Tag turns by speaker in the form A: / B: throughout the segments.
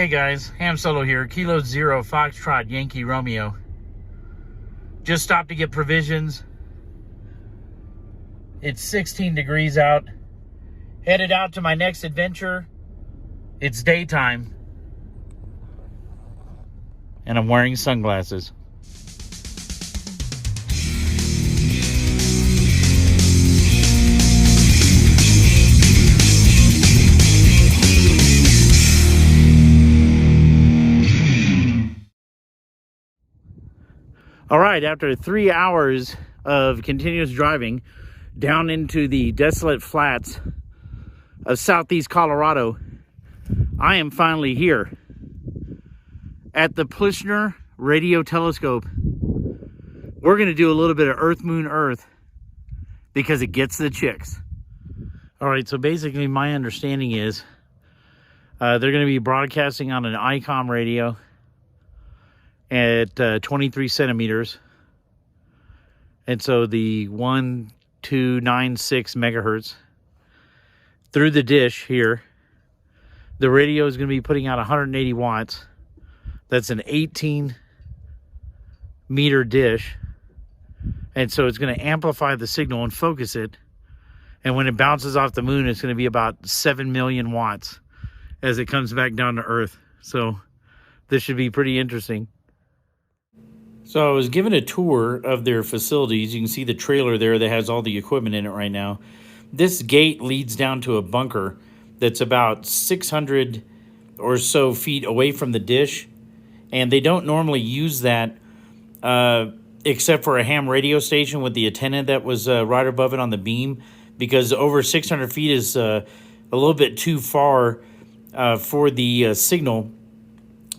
A: Hey guys, Ham Solo here, Kilo Zero Foxtrot Yankee Romeo. Just stopped to get provisions. It's 16 degrees out. Headed out to my next adventure. It's daytime. And I'm wearing sunglasses. All right, after 3 hours of continuous driving down into the desolate flats of southeast Colorado, I am finally here at the Plishner radio telescope. We're going to do a little bit of Earth, Moon, Earth because it gets the chicks. All right, so basically my understanding is they're going to be broadcasting on an ICOM radio at 23 centimeters. And so the 1296 megahertz through the dish here. The radio is going to be putting out 180 watts. That's an 18 meter dish. And so it's going to amplify the signal and focus it. And when it bounces off the moon, it's going to be about 7 million watts as it comes back down to Earth. So this should be pretty interesting. So I was given a tour of their facilities. You can see the trailer there that has all the equipment in it right now. This gate leads down to a bunker that's about 600 or so feet away from the dish. And they don't normally use that except for a ham radio station with the antenna that was right above it on the beam, because over 600 feet is a little bit too far for the signal.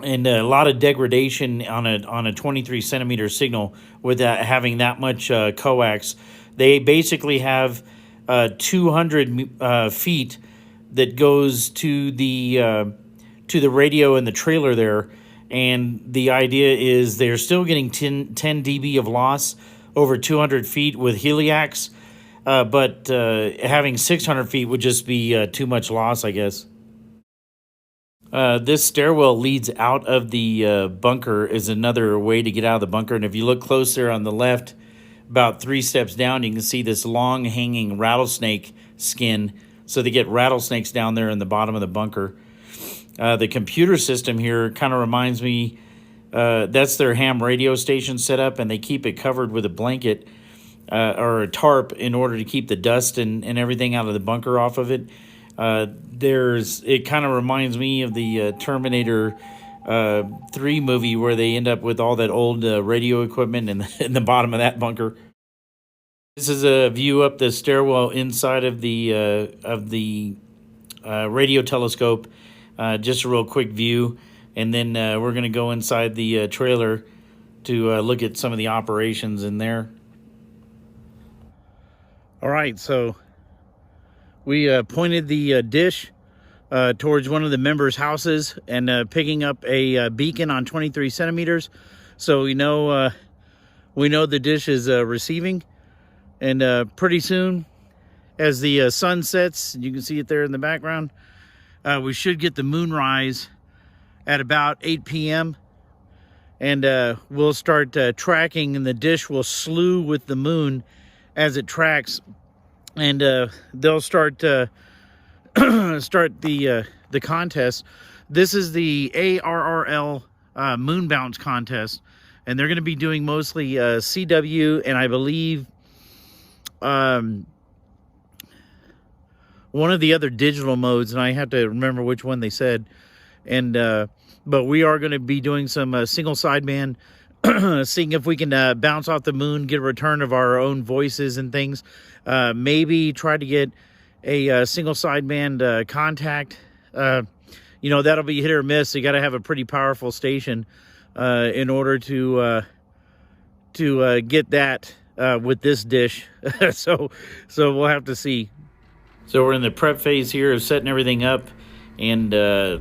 A: And a lot of degradation on a 23 centimeter signal with having that much coax. They basically have 200 feet that goes to the radio and the trailer there. And the idea is they're still getting 10 dB of loss over 200 feet with heliacs. But having 600 feet would just be too much loss, I guess. This stairwell leads out of the bunker, is another way to get out of the bunker. And if you look close there on the left, about 3 steps down, you can see this long hanging rattlesnake skin. So they get rattlesnakes down there in the bottom of the bunker. The computer system here kind of reminds me, that's their ham radio station setup, and they keep it covered with a blanket or a tarp in order to keep the dust and everything out of the bunker off of it. It kind of reminds me of the Terminator 3 movie where they end up with all that old radio equipment in the bottom of that bunker. This is a view up the stairwell inside of the radio telescope. Just a real quick view, and then we're going to go inside the trailer to look at some of the operations in there. All right, so we pointed the dish towards one of the members' houses and picking up a beacon on 23 centimeters. So we know the dish is receiving, and pretty soon, as the sun sets, you can see it there in the background, we should get the moonrise at about 8 p.m. And we'll start tracking, and the dish will slew with the moon as it tracks. And they'll start the contest. This is the ARRL Moonbounce Contest, and they're going to be doing mostly CW, and I believe one of the other digital modes, and I have to remember which one they said. And but we are going to be doing some single sideband, seeing if we can bounce off the moon, get a return of our own voices and things. Maybe try to get a single sideband contact. That'll be hit or miss. You got to have a pretty powerful station in order to get that with this dish. so we'll have to see. So we're in the prep phase here of setting everything up, and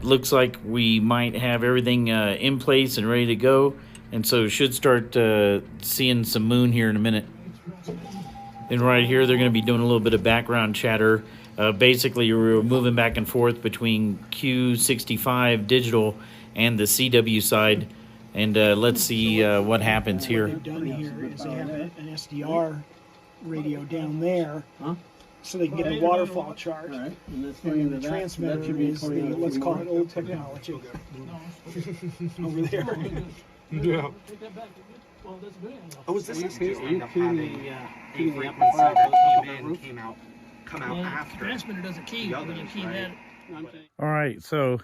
A: looks like we might have everything in place and ready to go. And so should start seeing some moon here in a minute. And right here, they're going to be doing a little bit of background chatter Basically, we were moving back and forth between Q65 digital and the CW side. And let's see what happens here.
B: What they've done here is they have an SDR radio down there, so they can get the waterfall chart.
C: Right. And
B: And the transmitter is the, let's call it old technology. Over there.
D: Yeah.
E: Oh, is this
C: Are you feeding the
E: frequency
C: amplifier
E: that come out
B: The
E: after?
B: transmitter doesn't key, we can key that.
A: All right, so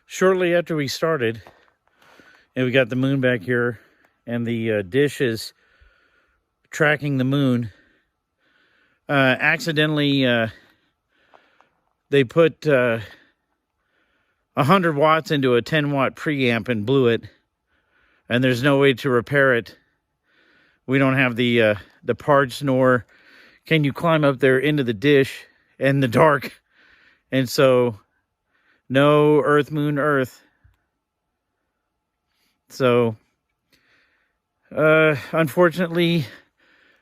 A: shortly after we started, and we got the moon back here, and the dish is tracking the moon. Accidentally, they put 100 watts into a 10-watt preamp and blew it, and there's no way to repair it. We don't have the parts, nor can you climb up there into the dish in the dark. And so, no Earth, Moon, Earth. So, unfortunately,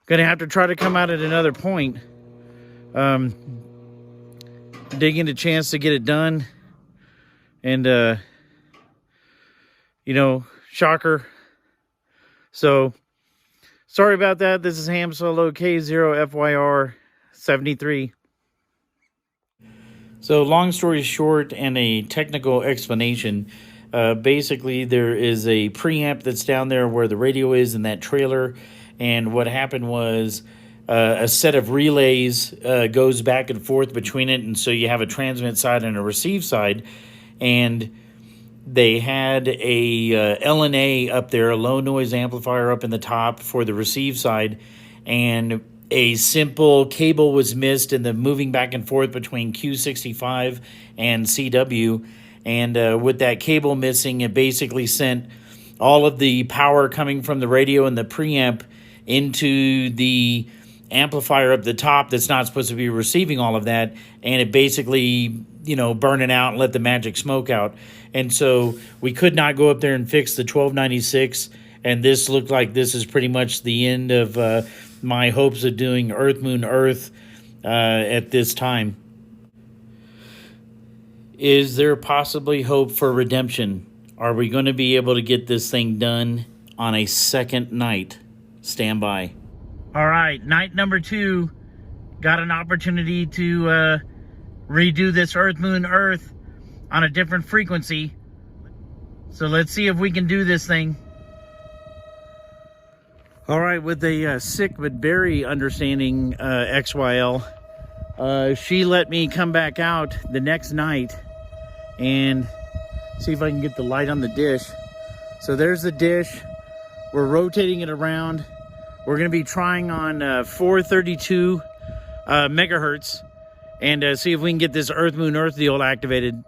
A: gonna have to try to come out at another point. Digging a chance to get it done. And, you know, shocker. So, sorry about that. This is Ham Solo K0FYR 73. So, long story short, and a technical explanation. Basically, there is a preamp that's down there where the radio is in that trailer. And what happened was a set of relays goes back and forth between it. And so you have a transmit side and a receive side. And they had a LNA up there, a low noise amplifier up in the top for the receive side. And a simple cable was missed in the moving back and forth between Q65 and CW. And with that cable missing, it basically sent all of the power coming from the radio and the preamp into the amplifier up the top that's not supposed to be receiving all of that. And it basically, you know, burning out and let the magic smoke out. And so we could not go up there and fix the 1296. And this looked like this is pretty much the end of my hopes of doing Earth, Moon, Earth at this time. Is there possibly hope for redemption? Are we going to be able to get this thing done on a second night? Stand by. All right, night number 2. Got an opportunity to redo this Earth, Moon, Earth on a different frequency. So let's see if we can do this thing. All right, with a sick but very understanding XYL, she let me come back out the next night and see if I can get the light on the dish. So there's the dish. We're rotating it around. We're going to be trying on 432 megahertz and see if we can get this Earth, Moon, Earth deal activated.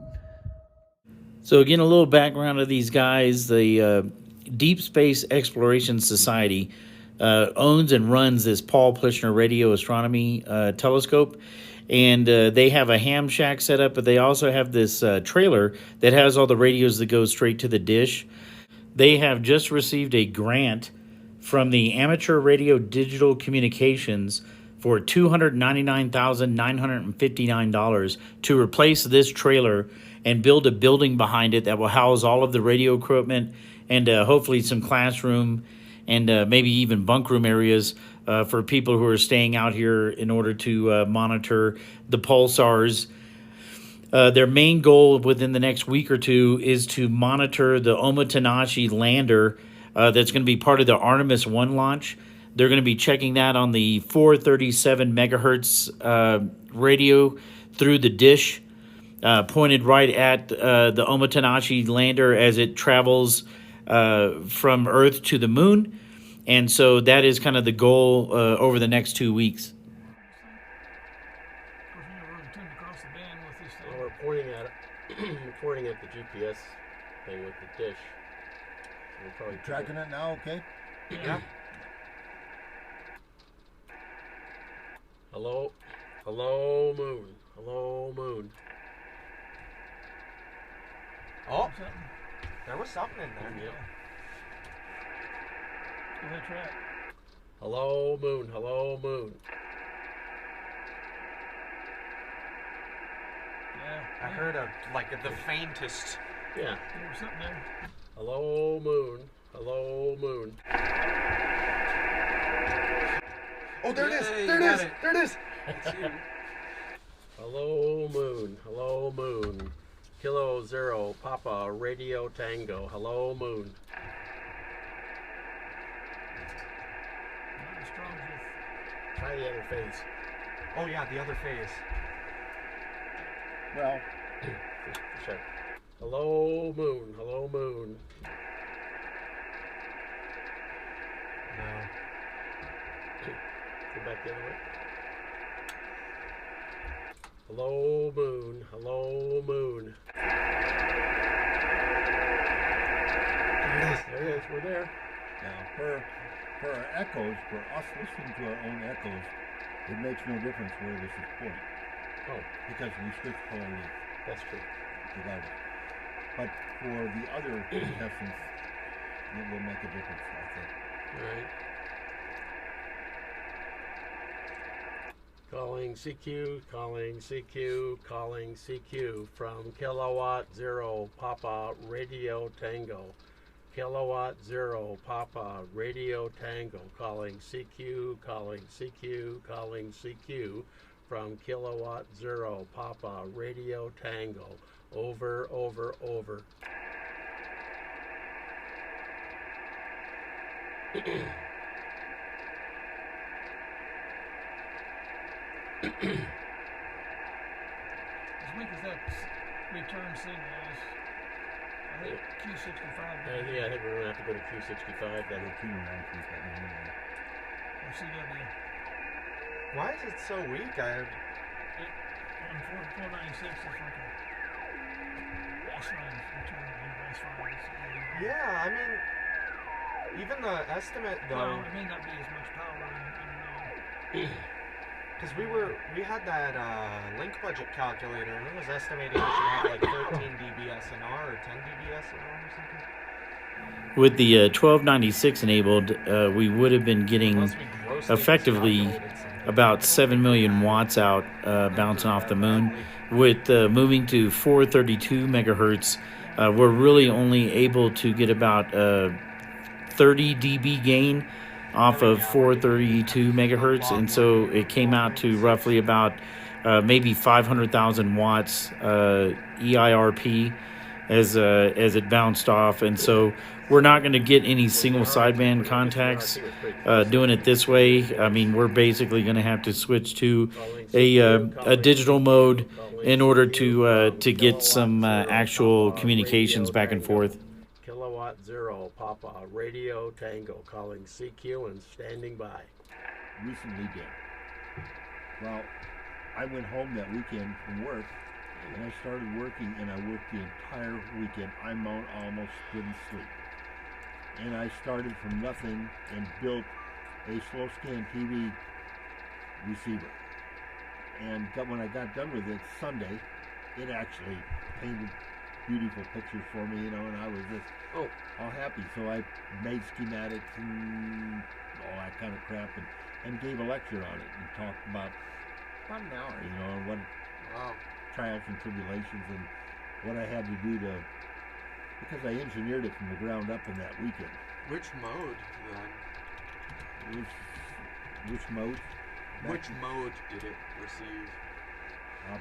A: So again, a little background of these guys. The Deep Space Exploration Society owns and runs this Paul Plishner radio astronomy telescope. And they have a ham shack set up, but they also have this trailer that has all the radios that go straight to the dish. They have just received a grant from the Amateur Radio Digital Communications for $299,959 to replace this trailer and build a building behind it that will house all of the radio equipment and hopefully some classroom and maybe even bunk room areas for people who are staying out here in order to monitor the pulsars. Their main goal within the next week or two is to monitor the Omotenashi lander that's going to be part of the Artemis 1 launch. They're going to be checking that on the 437 megahertz radio through the dish, pointed right at the Omotenashi lander as it travels from Earth to the moon. And so that is kind of the goal over the next 2 weeks.
C: Well, we're pointing at it. We're pointing at the GPS thing with the dish. So we're probably
F: Tracking it now, okay?
C: Yeah. Hello, hello, moon. Hello, moon.
E: Oh, there was something in there.
C: Yeah. Hello, moon. Hello, moon.
E: I heard like the faintest.
C: Yeah.
B: There was something there.
C: Hello, moon. Hello, moon.
E: Oh, there it is!
C: Yay,
E: There
C: you
E: it
C: got
E: is!
C: it.
E: There it is!
C: That's you. Hello, moon. Hello, moon. Kilo Zero Papa Radio Tango. Hello, moon.
B: Not as strong as this.
C: Try the other face.
E: Oh yeah, the other phase.
D: Well,
C: For sure. Hello, moon. Hello, moon.
E: No.
C: Go back the other way. Hello, moon. Hello, moon. There it is. We're there.
D: now for our echoes, for us listening to our own echoes, it makes no difference where this is pointing
C: Oh,
D: because we switch polarity
C: that's true.
D: regardless. But for the other contestants, it will make a difference, I think.
C: All right. Calling CQ, calling CQ, calling CQ from Kilowatt Zero Papa Radio Tango. Kilowatt Zero Papa Radio Tango. Calling CQ, calling CQ, calling CQ from Kilowatt Zero Papa Radio Tango. Over, over, over.
B: As weak as that return signal is, I think Q65
C: Yeah, I think we're going to have to go to Q65 then.
D: Or two rounds, we've got no more.
B: or CW.
E: Why is it so weak?
B: On 496 is like a baseline return in baseline.
E: Yeah, I mean, even the estimate
B: Well,
E: though,
B: it may not be as much power in
E: because we had that link budget calculator, and it was estimating we should have like 13 dBSNR or 10 dBSNR or something.
A: With the 1296 enabled, we would have been getting
E: Unless we grossly
A: effectively
E: miscalculated something.
A: about 7 million watts out bouncing off the moon. With moving to 432 megahertz, we're really only able to get about 30 dB gain off of 432 megahertz, and so it came out to roughly about maybe 500,000 watts EIRP as it bounced off, and so we're not going to get any single sideband contacts doing it this way. I mean, we're basically going to have to switch to a digital mode in order to get some actual communications back and forth.
C: Kilowatt Zero Papa Radio Tango calling CQ and standing by.
D: Recently did. Well, I went home that weekend from work, and I started working, and I worked the entire weekend. I almost didn't sleep. And I started from nothing and built a slow scan TV receiver. And when I got done with it Sunday, it actually painted beautiful pictures for me, and I was just all happy. So I made schematics and all that kind of crap, and gave a lecture on it and talked about an hour, and what trials and tribulations and what I had to do because I engineered it from the ground up in that weekend.
E: Which mode then?
D: Which mode?
E: Which mode did it receive?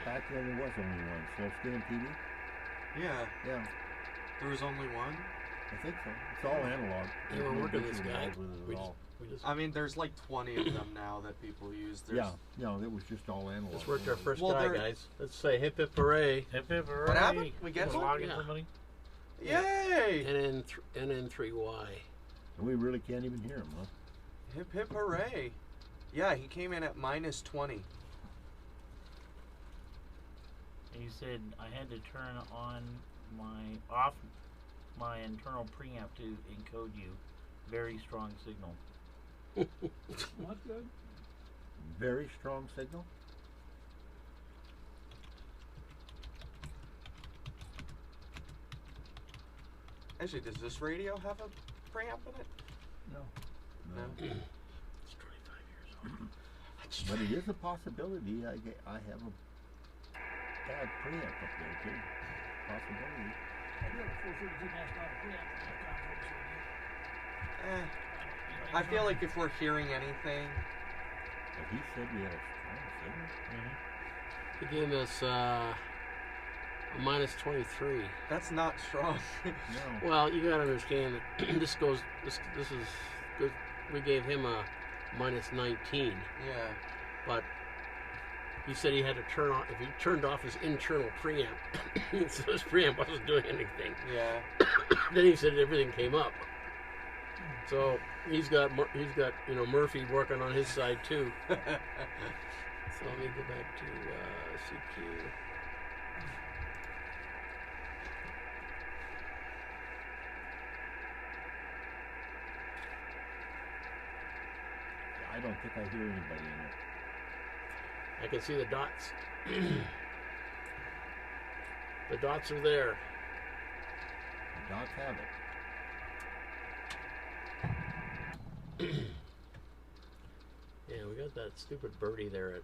D: Back then there was only one, slow scan TV.
E: Yeah,
D: Yeah,
E: there was only one.
D: I think so. It's all analog.
C: You were working this
D: digital
C: guy.
D: involved with it at all.
C: We just
E: I mean, there's like 20 of them now that people use. There's,
D: Yeah, it was just all analog.
C: Let's work our first
E: Well,
C: guy,
E: they're-
C: guys. Let's say hip hip hooray.
A: Hip hip hooray.
E: What happened? We get
A: Wanna
E: one?
A: log in
C: Yeah.
A: somebody?
E: Yay!
C: NN3Y.
D: And we really can't even hear him, huh?
E: Hip hip hooray! Yeah, he came in at minus 20.
A: And you said I had to turn on my internal preamp to encode you. Very strong signal.
B: What good?
D: Very strong signal.
E: Actually, does this radio have a preamp in it?
B: No.
E: No.
C: It's 25 years old.
D: But it is a possibility. I have a add preamp up there too. Possibility.
E: I feel like if we're hearing anything,
D: But he said we had a strong signal.
C: He gave us a minus 23.
E: that's not strong.
D: No.
C: Well, you gotta understand that this is good. We gave him a minus 19,
E: Yeah.
C: but he said he had to turn off, if he turned off his internal preamp, so his preamp wasn't doing anything.
E: Yeah.
C: Then he said everything came up. So he's got Murphy working on his side too. So let me go back to CQ.
D: I don't think I hear anybody in it.
C: I can see the dots. The dots are there.
D: The dots have it.
C: Yeah, we got that stupid birdie there at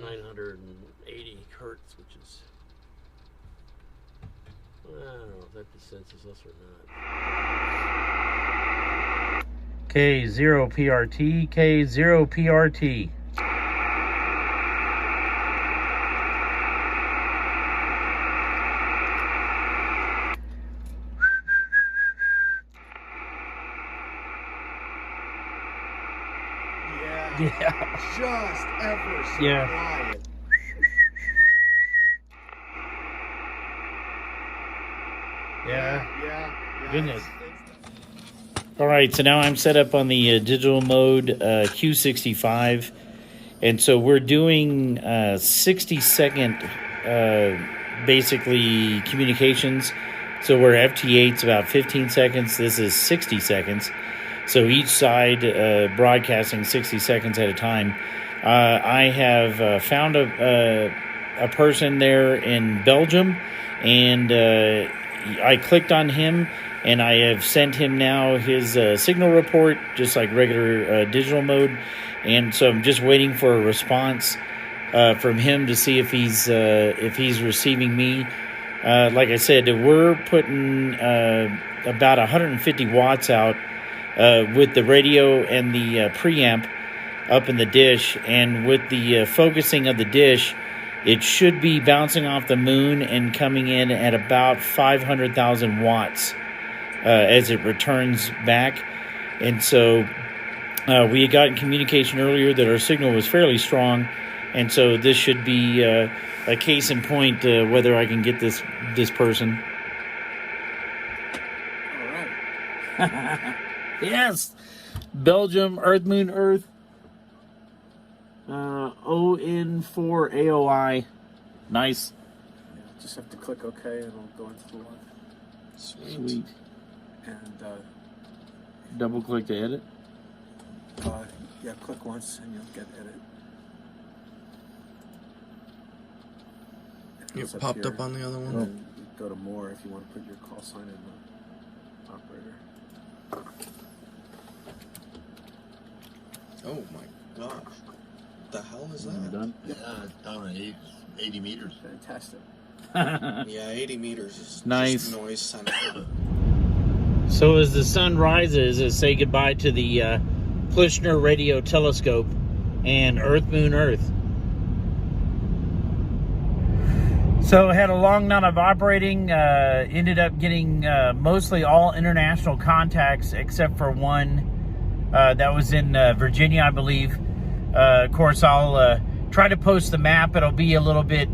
C: 980 hertz, which is, I don't know if that senses us or not.
A: K0 PRT, K0 PRT. Yeah.
E: Just ever so
A: Yeah.
E: quiet. Yeah.
A: Goodness. All right, so now I'm set up on the digital mode Q65, and so we're doing 60-second basically communications. So where FT8's about 15 seconds, this is 60 seconds. So each side broadcasting 60 seconds at a time. I have found a person there in Belgium, and I clicked on him, and I have sent him now his signal report, just like regular digital mode. And so I'm just waiting for a response from him to see if he's receiving me. Like I said, we're putting about 150 watts out with the radio and the preamp up in the dish, and with the focusing of the dish, it should be bouncing off the moon and coming in at about 500,000 watts as it returns back. And so we had gotten communication earlier that our signal was fairly strong, and so this should be a case in point whether I can get this person.
E: All right.
A: Yes, Belgium, Earth, Moon, Earth. ON4 AOI. Nice.
F: Just have to click OK and it'll go into the line.
A: Sweet.
F: And
A: Double click to edit.
F: yeah, click once and you'll get edit.
G: It popped up on the other one.
F: And then you go to more if you want to put your call sign in the operator.
G: Oh my gosh. What the hell is that?
A: Done.
D: Yeah, it's down at 80 meters.
F: Fantastic.
G: Yeah, 80 meters is
A: Nice.
G: just noise center.
A: So as the sun rises, I say goodbye to the Plishner radio telescope and Earth, Moon, Earth. So had a long night of operating, ended up getting mostly all international contacts except for one that was in Virginia, I believe. Of course, I'll try to post the map. It'll be a little bit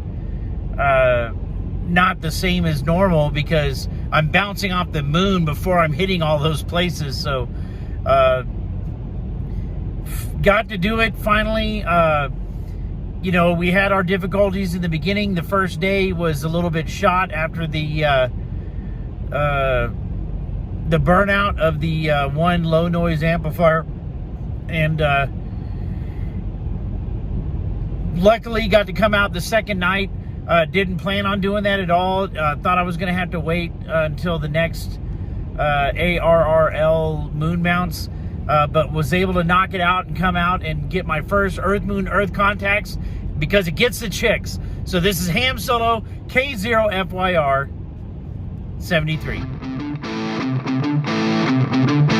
A: not the same as normal because I'm bouncing off the moon before I'm hitting all those places. So got to do it finally. You know, we had our difficulties in the beginning. The first day was a little bit shot after the burnout of the one low noise amplifier, and luckily got to come out the second night. Didn't plan on doing that at all. Thought I was going to have to wait until the next ARRL Moonbounce, but was able to knock it out and come out and get my first Earth, Moon, Earth contacts because it gets the chicks. So this is Ham Solo K0FYR 73.